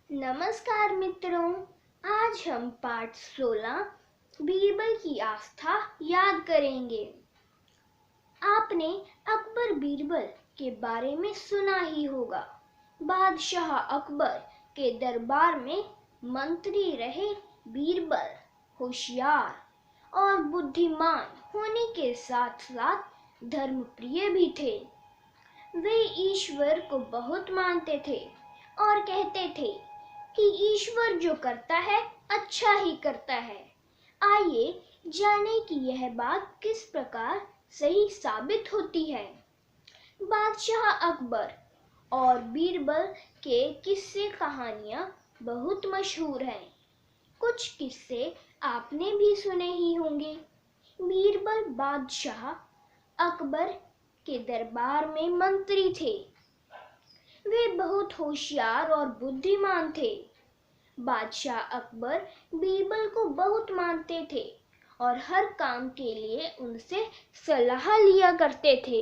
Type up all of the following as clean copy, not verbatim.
नमस्कार मित्रों, आज हम पाठ 16 बीरबल की आस्था याद करेंगे। आपने अकबर बीरबल के बारे में सुना ही होगा। बादशाह अकबर के दरबार में मंत्री रहे बीरबल होशियार और बुद्धिमान होने के साथ साथ धर्मप्रिय भी थे। वे ईश्वर को बहुत मानते थे और कहते थे कि ईश्वर जो करता है अच्छा ही करता है। आइए जानें कि यह बात किस प्रकार सही साबित होती है। बादशाह अकबर और बीरबल के किस्से कहानियां बहुत मशहूर हैं। कुछ किस्से आपने भी सुने ही होंगे। बीरबल बादशाह अकबर के दरबार में मंत्री थे। वे बहुत होशियार और बुद्धिमान थे। बादशाह अकबर बीरबल को बहुत मानते थे और हर काम के लिए उनसे सलाह लिया करते थे।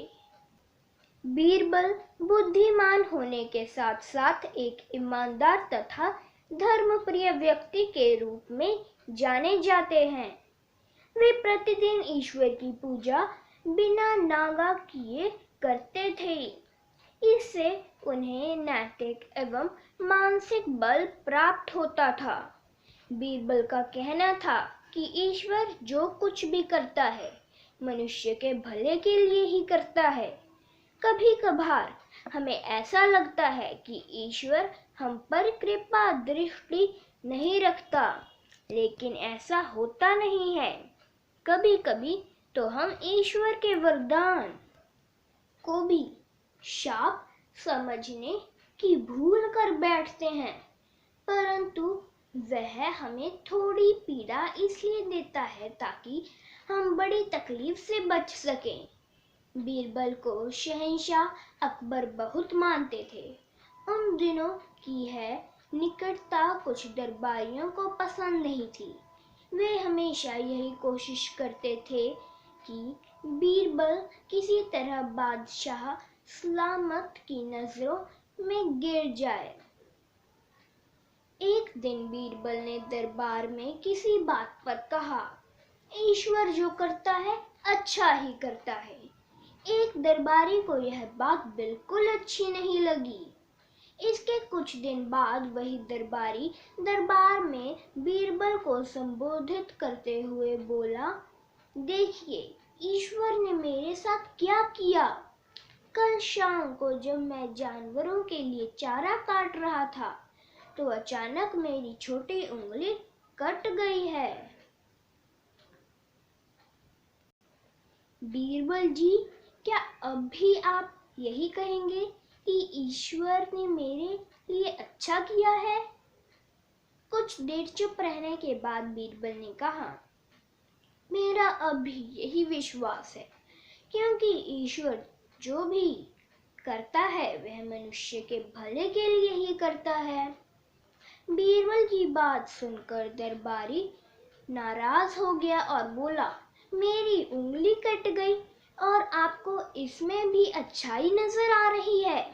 बीरबल बुद्धिमान होने के साथ साथ एक ईमानदार तथा धर्मप्रिय व्यक्ति के रूप में जाने जाते हैं। वे प्रतिदिन ईश्वर की पूजा बिना नागा किए करते थे। इससे उन्हें नैतिक एवं मानसिक बल प्राप्त होता था। बीरबल का कहना था कि ईश्वर जो कुछ भी करता है मनुष्य के भले के लिए ही करता है। कभी कभार हमें ऐसा लगता है कि ईश्वर हम पर कृपा दृष्टि नहीं रखता, लेकिन ऐसा होता नहीं है। कभी कभी तो हम ईश्वर के वरदान को भी शाप समझने की भूल कर बैठते हैं, परंतु वह हमें थोड़ी पीड़ा इसलिए देता है ताकि हम बड़ी तकलीफ से बच सकें। बीरबल को शहंशाह अकबर बहुत मानते थे। उन दिनों की है निकटता कुछ दरबारियों को पसंद नहीं थी। वे हमेशा यही कोशिश करते थे कि बीरबल किसी तरह बादशाह सलामत की नजरों में गिर जाए। एक दिन बीरबल ने दरबार में किसी बात पर कहा, ईश्वर जो करता है अच्छा ही करता है। एक दरबारी को यह बात बिल्कुल अच्छी नहीं लगी। इसके कुछ दिन बाद वही दरबारी दरबार में बीरबल को संबोधित करते हुए बोला, देखिए ईश्वर ने मेरे साथ क्या किया। कल शाम को जब मैं जानवरों के लिए चारा काट रहा था तो अचानक मेरी छोटी उंगली कट गई है। बीरबल जी, क्या अब भी आप यही कहेंगे कि ईश्वर ने मेरे लिए अच्छा किया है? कुछ देर चुप रहने के बाद बीरबल ने कहा, मेरा अब भी यही विश्वास है, क्योंकि ईश्वर जो भी करता है वह मनुष्य के भले के लिए ही करता है। बीरबल की बात सुनकर दरबारी नाराज हो गया और बोला, मेरी उंगली कट गई और आपको इसमें भी अच्छाई नजर आ रही है।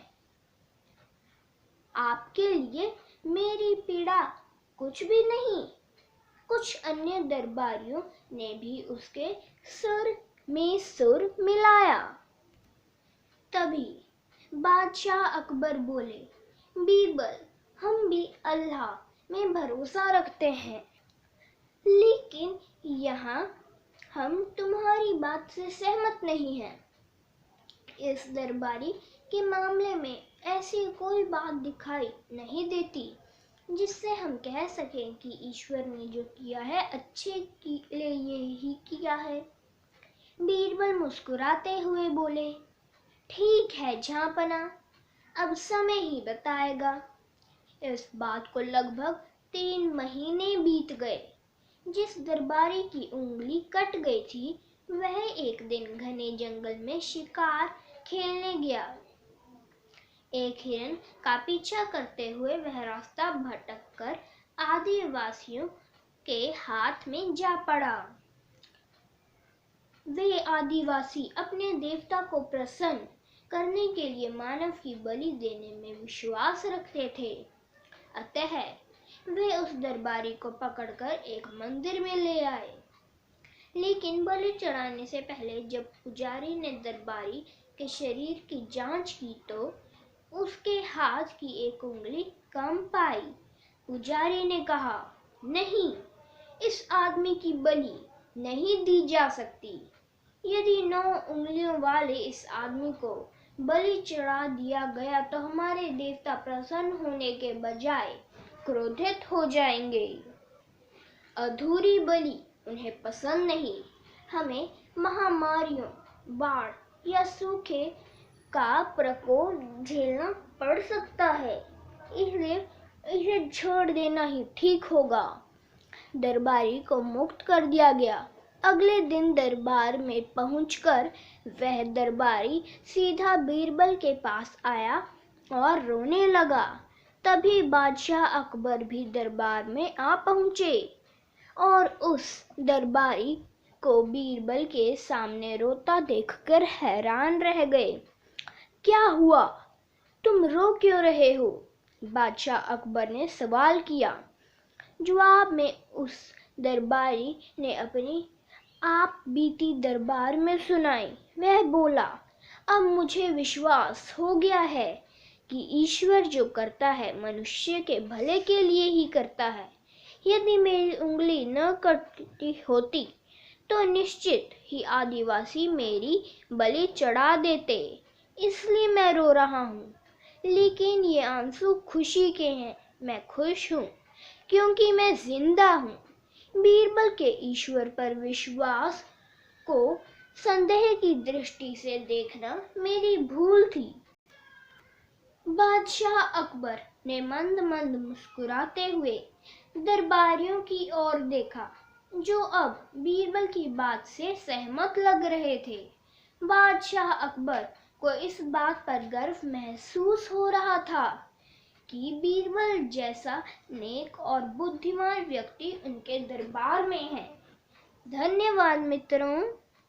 आपके लिए मेरी पीड़ा कुछ भी नहीं। कुछ अन्य दरबारियों ने भी उसके सुर में सुर मिलाया। तभी बादशाह अकबर बोले, बीरबल, हम भी अल्लाह में भरोसा रखते हैं, लेकिन यहाँ हम तुम्हारी बात से सहमत नहीं हैं। इस दरबारी के मामले में ऐसी कोई बात दिखाई नहीं देती जिससे हम कह सकें कि ईश्वर ने जो किया है अच्छे के लिए ही किया है। बीरबल मुस्कुराते हुए बोले, ठीक है जहाँपना, अब समय ही बताएगा। इस बात को लगभग 3 महीने बीत गए। जिस दरबारी की उंगली कट गई थी वह एक दिन घने जंगल में शिकार खेलने गया। एक हिरन का पीछा करते हुए वह रास्ता भटक कर आदिवासियों के हाथ में जा पड़ा। वे आदिवासी अपने देवता को प्रसन्न करने के लिए मानव की बलि देने में विश्वास रखते थे। अतः वे उस दरबारी को पकड़कर एक मंदिर में ले आए। लेकिन बलि चढ़ाने से पहले जब पुजारी ने दरबारी के शरीर की जांच की तो उसके हाथ की एक उंगली कम पाई। पुजारी ने कहा, नहीं, इस आदमी की बलि नहीं दी जा सकती। यदि 9 उंगलियों वाले इस आदमी को बलि चढ़ा दिया गया तो हमारे देवता प्रसन्न होने के बजाय क्रोधित हो जाएंगे। अधूरी बलि उन्हें पसंद नहीं। हमें महामारियों, बाढ़ या सूखे का प्रकोप झेलना पड़ सकता है, इसलिए इसे छोड़ देना ही ठीक होगा। दरबारी को मुक्त कर दिया गया। अगले दिन दरबार में पहुंचकर वह दरबारी सीधा बीरबल के पास आया और रोने लगा। तभी बादशाह अकबर भी दरबार में आ पहुंचे और उस दरबारी को बीरबल के सामने रोता देखकर हैरान रह गए। क्या हुआ? तुम रो क्यों रहे हो? बादशाह अकबर ने सवाल किया। जवाब में उस दरबारी ने अपनी आप बीती दरबार में सुनाई। वह बोला, अब मुझे विश्वास हो गया है कि ईश्वर जो करता है मनुष्य के भले के लिए ही करता है। यदि मेरी उंगली न कटती होती तो निश्चित ही आदिवासी मेरी बलि चढ़ा देते, इसलिए मैं रो रहा हूँ। लेकिन ये आंसू खुशी के हैं। मैं खुश हूँ क्योंकि मैं जिंदा हूँ। बीरबल के ईश्वर पर विश्वास को संदेह की दृष्टि से देखना मेरी भूल थी। बादशाह अकबर ने मंद मंद मुस्कुराते हुए दरबारियों की ओर देखा, जो अब बीरबल की बात से सहमत लग रहे थे। बादशाह अकबर को इस बात पर गर्व महसूस हो रहा था कि बीरबल जैसा नेक और बुद्धिमान व्यक्ति उनके दरबार में है। धन्यवाद मित्रों।